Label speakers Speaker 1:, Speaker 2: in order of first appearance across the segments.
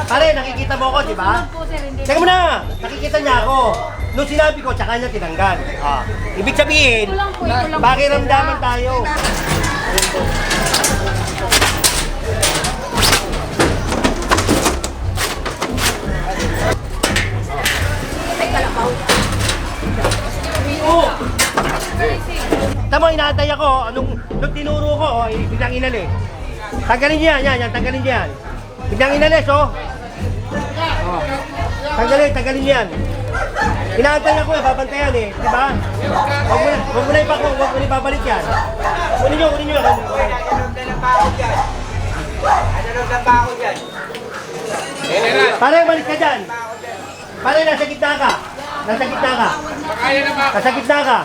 Speaker 1: Pare, nakikita mo ako, di ba? Teka mo na, nakikita niya ako. Nung sinabi ko, tsaka niya tinanggal. Ah. Ibig sabihin, pakiramdaman tayo. Oh! Tama, inaantay ako. Nung tinuro ko, biglang inalis. Tanggalin niya yan, tanggalin niya yan. Biglang inalis, oh. Tanggalin niya yan. Inaantay ako, babantayan eh, di ba? Huwag mo na ipabalik yan. Kunin nyo.
Speaker 2: Ano ba ako dyan?
Speaker 1: Pare, balik ka dyan. Pare, nasa gitna ka. Nasa gitna ka.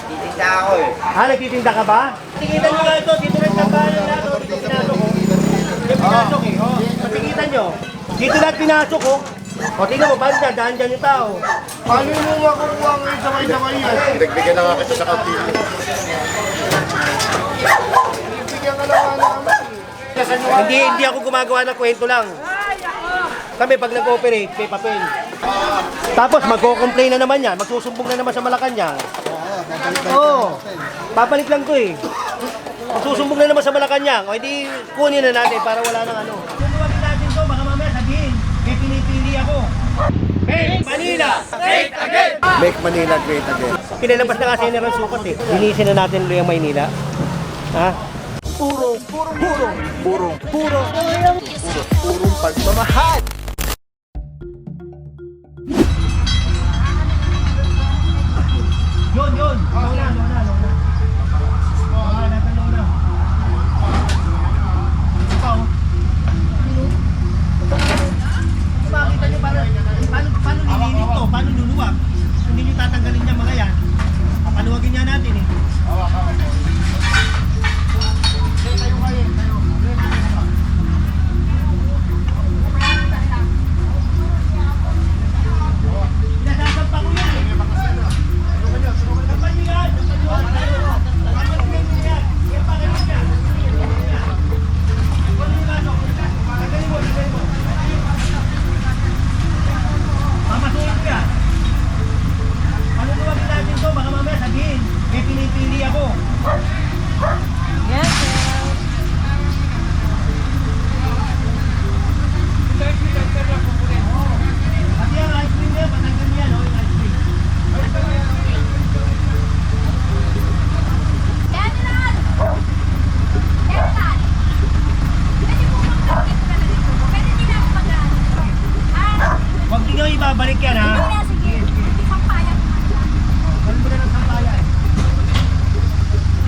Speaker 2: Titinda ako eh.
Speaker 1: Nagtitinda ka ba? Tikitan nyo nga ito, dito na tambahan lahat, oh. Dito pinasok, oh. Dito pinasok eh, oh. Tikitan nyo. Dito lahat pinasok, oh. O, tingnan mo, banda, daan dyan yung tao.
Speaker 3: Paano mo makukuha ngayon sabay-sabay yan?
Speaker 4: Pinagbigyan na nga kita sa kantina.
Speaker 3: Bigyan ka lang naman.
Speaker 1: Hindi ako gumagawa ng kwento lang. Kami pag nag-operate, may papel. Tapos magko-complain na naman yan, magsusumbong na naman sa Malacanang. Oo, babalik lang to eh. Magsusumbong na naman sa Malacanang. O hindi kunin na natin para wala nang ano. Tutuwagin natin to, baka mamaya sabihin, may pinipili ako. Make Manila great again!
Speaker 4: Make Manila great again.
Speaker 1: Pinalabas na kasi General Sukat eh. Linisin na natin ulit ang Maynila. Ha?
Speaker 4: Purong pagmamahal.
Speaker 1: Yun. Lona. Ikaw. Makita nyo paano lilinit to? Paano luluwag? Hindi nyo tatanggalin niya mga yan. Papaluwagin niya natin eh. Pinasasampa ko yun eh. Sampan nyo yan. Mamasukin ko yan. Panunuwagin natin to, baka mamaya sabihin, may pinipili ako.
Speaker 5: Yes, sir.
Speaker 1: Pati ang ice cream na yan, patanggal niya, no? Yung ice cream.
Speaker 5: General! General! Pwede po mag-update ka na dito. Pwede din ako mag-ano.
Speaker 1: Huwag din nyo ibabalik yan, ha?
Speaker 5: Sige. Sampayan.
Speaker 1: Galing mo na ng sampayan.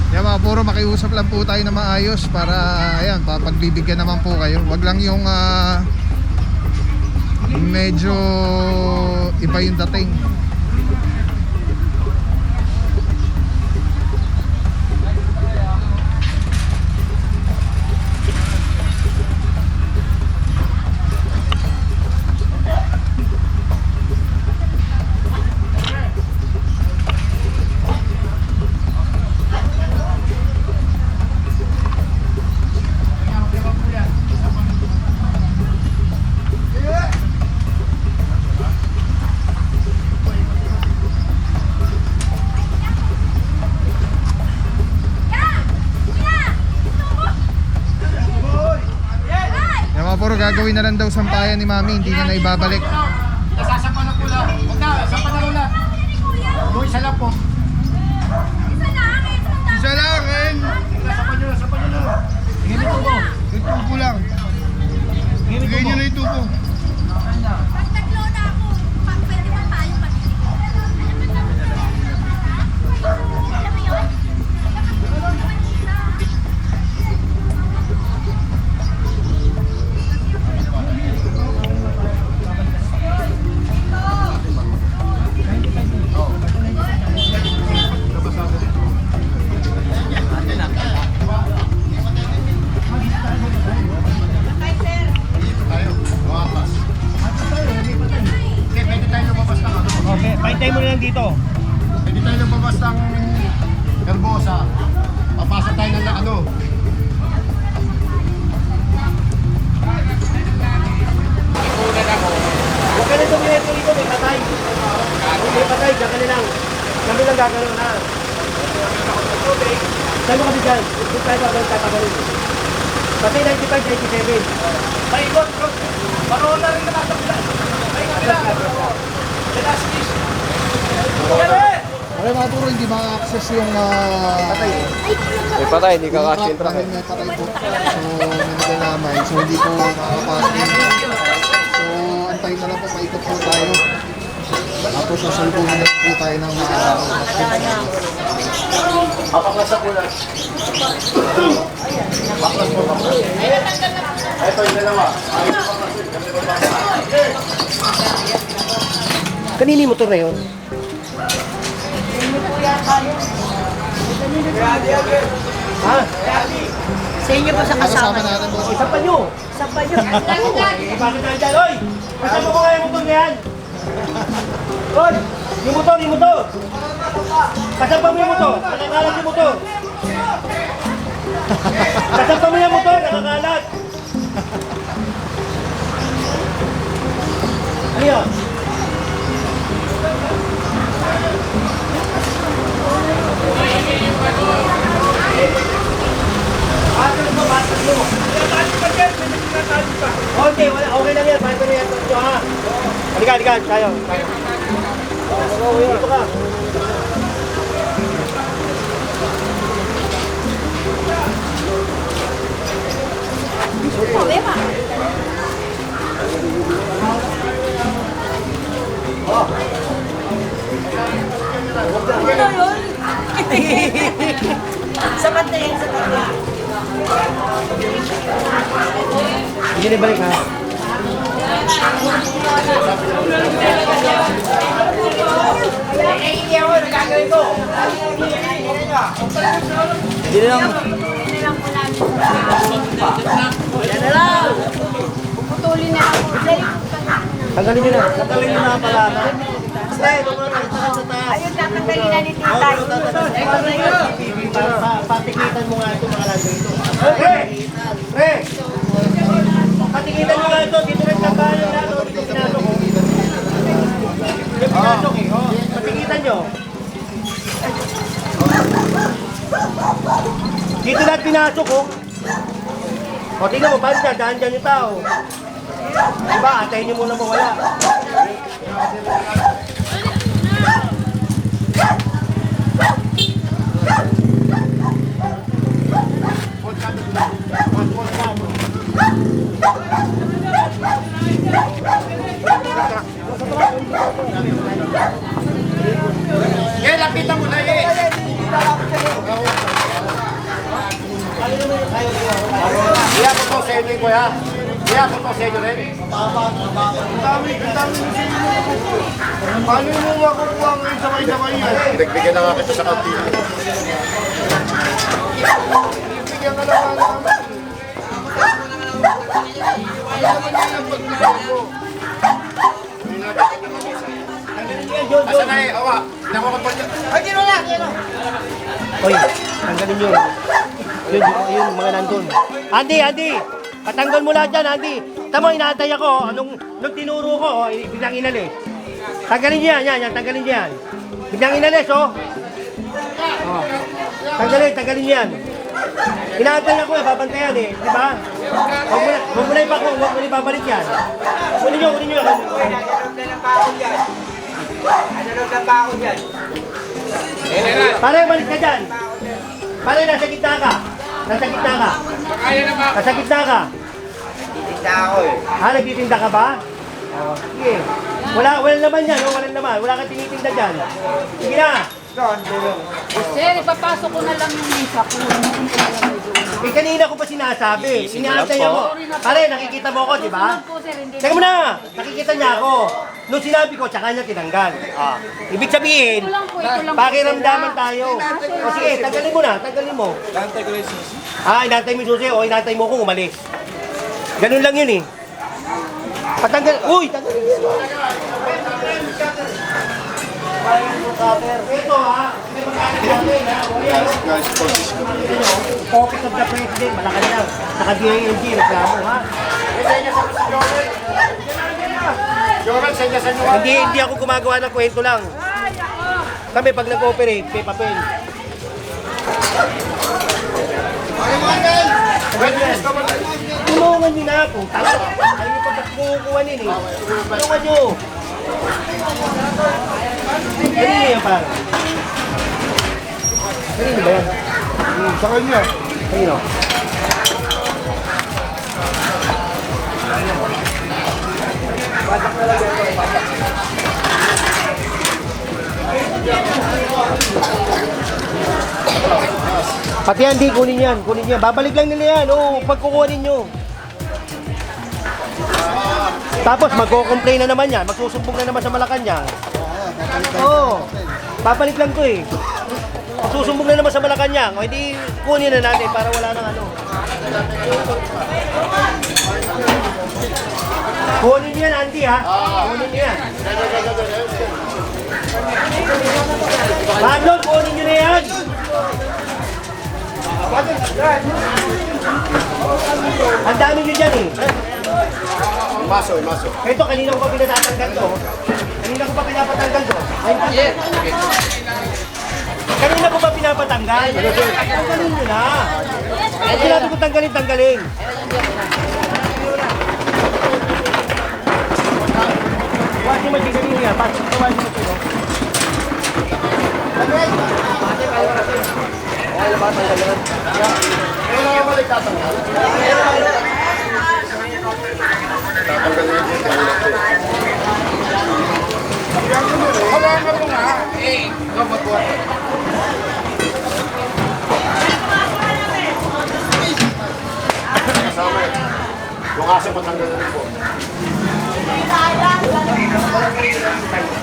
Speaker 3: Yan mga puro makiusap lang po tayo na maayos para ayan, pagbibigyan naman po kayo. Wag lang yung medyo iba yung dating. Yan mga puro gagawin na lang daw sampayan ni Mami, hindi na ibabalik.
Speaker 4: Nasasampa na po lang. Huwag na, sampa na ulit. Yung isa lang po.
Speaker 3: Isa lang, Ren!
Speaker 4: Sampa nyo na.
Speaker 1: Tingin mo po.
Speaker 3: Yung tubo lang.
Speaker 1: Tingin
Speaker 3: Bigay nyo
Speaker 1: mo
Speaker 3: na yung tubo.
Speaker 5: Pag nag-load ako, pwede ba tayo mag-isip? Alam mo yun?
Speaker 1: Okay, paintay mo na lang dito.
Speaker 4: Hindi tayo lumabas ng Herbosa. Papasok tayo ng ano.
Speaker 1: gagawin na. Saan mo kami dyan? Kung tayo gagawin, tatagaling. Kasi 95, 97.
Speaker 4: Paikot, bro. Paroon na rin na kasabilan. Ay, kabila. The last kiss.
Speaker 3: Okay mga puro, hindi maka-access yung
Speaker 2: May patay, hindi ka
Speaker 3: yung truck dahil may patay po. So, may nalamay. So, hindi po makakapasok. So, antayin na lang po, paikot po tayo. Tapos, sasalubungin na po tayo ng
Speaker 4: Apaklas ako na. Baklas mo, baklas. Ito yung dalawa.
Speaker 1: Kanini motor na yun? Ha?
Speaker 6: Sa inyo po sa kasama.
Speaker 3: kasama natin po.
Speaker 1: Isa pa nyo.
Speaker 6: Sa pa nyo.
Speaker 1: Bakit na dyan? Oy! Kasama ko nga yung motor na yan. Oy! Yung motor, yung motor. Kasama mo yung motor. Nakakalat yung motor. Kasama mo yung motor. Nakakalat. Ano yun? Batas mo, batas mo. Okay, okay lang yan. Batas mo yan. Ha? Halika, halika. Tayo. Dito ka.
Speaker 5: Problema.
Speaker 6: Ano yun? Sa patayin, sa patayin.
Speaker 1: Hindi na balik ha. Hindi na lang.
Speaker 6: Yan na lang.
Speaker 5: Puputulin na lang po.
Speaker 1: Tanggalin nyo na.
Speaker 4: Tanggalin mo na pala.
Speaker 6: Ayun, tatanggalin na ni Titay.
Speaker 1: Patikitan mo nga ito mga lagay ito. Pre! Pre! Patikitan mo nga ito. Dito rin tanggalin na ito. Dito pinasok ko. Dito pinasok eh. Oh, patikitan nyo. Dito lahat pinasok oh. O tingnan mo, paano dyan? Daan dyan yung tao. Diba? Atayin nyo muna mawala.
Speaker 4: Eh, lapitan mo na eh. Iya ko to sa inyo, kuya. Iya ko to sa inyo rin. Ang dami mo. Paano mo makukuha ngayon sabay-sabay yan? Nagbigyan na nga kita sa kantina. Nagbigyan ka na nga naman. Ayaw mo na yung pagbigyan mo. Asa na eh, awa. Nakakapal niya. Ay, gino na!
Speaker 1: Oy, tanggalin nyo. Yun, yun, mga nandun. Andy, Andy! Patanggal mo lahat dyan, Andy. Tama, inaantay ako. Nung tinuro ko, biglang inalis. Tanggalin nyo yan, tanggalin nyo yan. Biglang inalis, oh. Tanggalin nyo yan. Inaantay ako, babantayan eh, di ba? Huwag mo na ibabalik yan. Kunin nyo.
Speaker 2: Ano lang ba ako dyan?
Speaker 1: Pare, balik ka dyan. Pare, nasa gitna ka. Nasa gitna ka.
Speaker 2: Titinda ako eh.
Speaker 1: Nagtitinda ka ba? Sige. Wala naman yan, oh. Walang naman. Wala kang tinitinda dyan. Sige na.
Speaker 5: Sir, ipapasok ko na lang yung misa ko.
Speaker 1: Eh, kanina ko pa sinasabi. Inaantay ako. Pare, nakikita mo ako, di ba?
Speaker 5: Po, sir, hindi.
Speaker 1: Teka mo na. Nakikita niya ako. Nung sinabi ko, tsaka niya tinanggal. Ibig sabihin,
Speaker 5: Ito lang po, ito lang po.
Speaker 1: pakiramdaman tayo. O sige, tanggalin mo na. Tanggalin mo. Inantay mo yung susi. O, inantay mo kung umalis. Ganun lang yun eh. Patanggal. Uy! Tanggalin mo. Ito ha. Hindi magkakalit natin ha. Office of the President. Malacanang. Naka-DILG. Reklamo ha.
Speaker 4: Joran, sa inyo sa inyo.
Speaker 1: Hindi ako gumagawa ng kwento lang. Kami pag nag-operate, may papel. Tulungan nyo na ako. Ayaw nyo pa ba't kukuha nila eh. Tulungan nyo. Kanino yan parang? Kanino ba yan?
Speaker 3: Sa kanya.
Speaker 1: Kanino? Pati yan, di, kunin yan, kunin yan. Babalik lang nila yan, oo, pagkukunin nyo. Tapos magko-complain na naman yan, magsusumbong na naman sa Malacanang. Oo, babalik lang to eh. Magsusumbong na naman sa Malacanang, o hindi kunin na natin para wala nang ano. Kunin yan, Andy ha. Kunin yan. Manlon, kunin nyo na yan. Ang dami nyo dyan eh.
Speaker 4: Maso.
Speaker 1: Ito, kanina ko pa pinatatanggal to. Kanina ko pa pinapatanggal to. Kanina ko pa pinapatanggal. Tanggalin nyo na. Pag sinabi ko tanggalin. Wasi mo dito niya. Pasok ka wasi mo dito.
Speaker 4: Yung aso patanggal na rin po.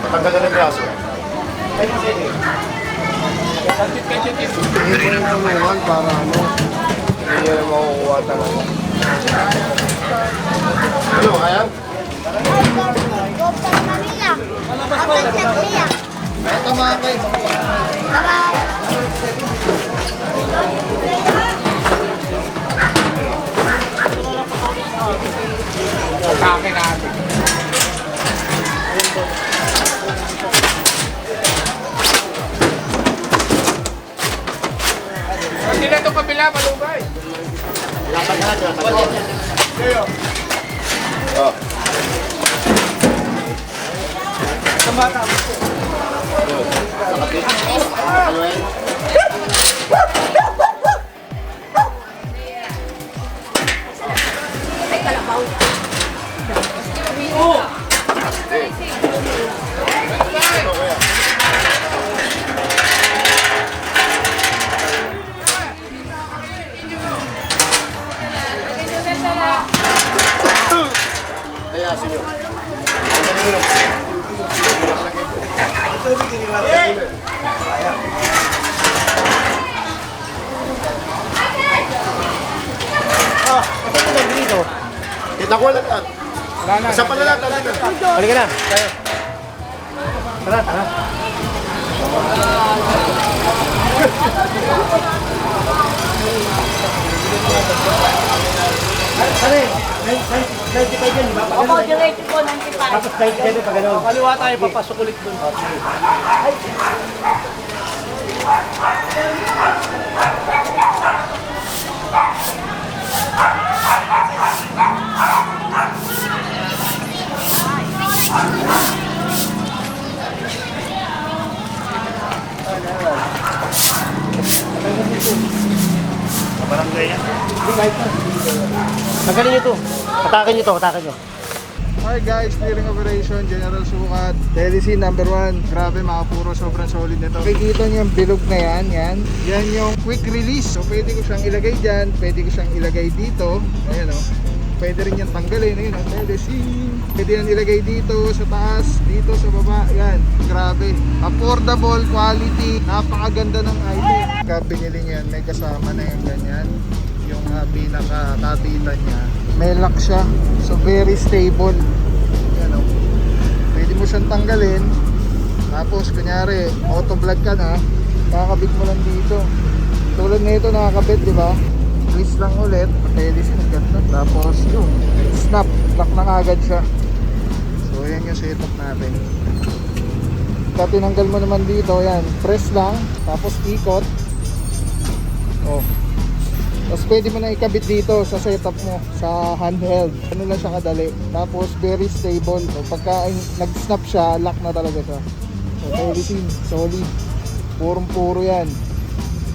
Speaker 4: Patanggal na rin yung aso.
Speaker 3: Hindi ko yung tulungan para ano.
Speaker 4: Hindi nyo na makukuha talaga. Ano, kaya?
Speaker 3: Ito mga kayo.
Speaker 2: Hindi na ito kabila, malubay.
Speaker 4: Kaya sinyo.
Speaker 1: Ito lang dito.
Speaker 4: Kita ko lang. Isa pa na lang.
Speaker 1: Halika na. Tayo. Tara. Pare, 95 yan, di ba?
Speaker 6: Opo, diretso po, 95.
Speaker 1: Tapos 97 pa gano'n. Kaliwa tayo, papasok ulit doon.
Speaker 4: Barangay yan.
Speaker 1: Tanggalin nyo to. Patakin nyo.
Speaker 3: Alright guys, clearing operation, General Sukat, Telecine number 1. Grabe mga puro, sobrang solid nito. Nakikita niyo yung bilog na yan. Yan yung quick release. So pwede ko siyang ilagay dyan, pwede ko siyang ilagay dito. Ayan o. Pwede rin yan tanggalin. Ayun o, Telecine. Pwede yan ilagay dito sa taas, dito sa baba. Yan, grabe. Affordable, quality, napakaganda ng item. Pagka binili niyan, may kasama na yung ganyan. Yung pinaka-kabitan niya. May lock siya. So very stable. Yan o. Pwede mo siyang tanggalin. Tapos kunyari, auto vlog ka na, kakabit mo lang dito. Tulad na ito nakakabit, di ba? Twist lang ulit, patelis ng ganda. Tapos yun, snap, lock na agad siya. So yan yung setup natin. Pagka tinanggal mo naman dito, yan, press lang, tapos ikot. Oh. Tapos pwede mo na ikabit dito sa setup mo, sa handheld. Ano lang siya kadali. Tapos very stable. So, pagka nag-snap siya, lock na talaga siya. So, Telesin, solid. Purong-puro yan.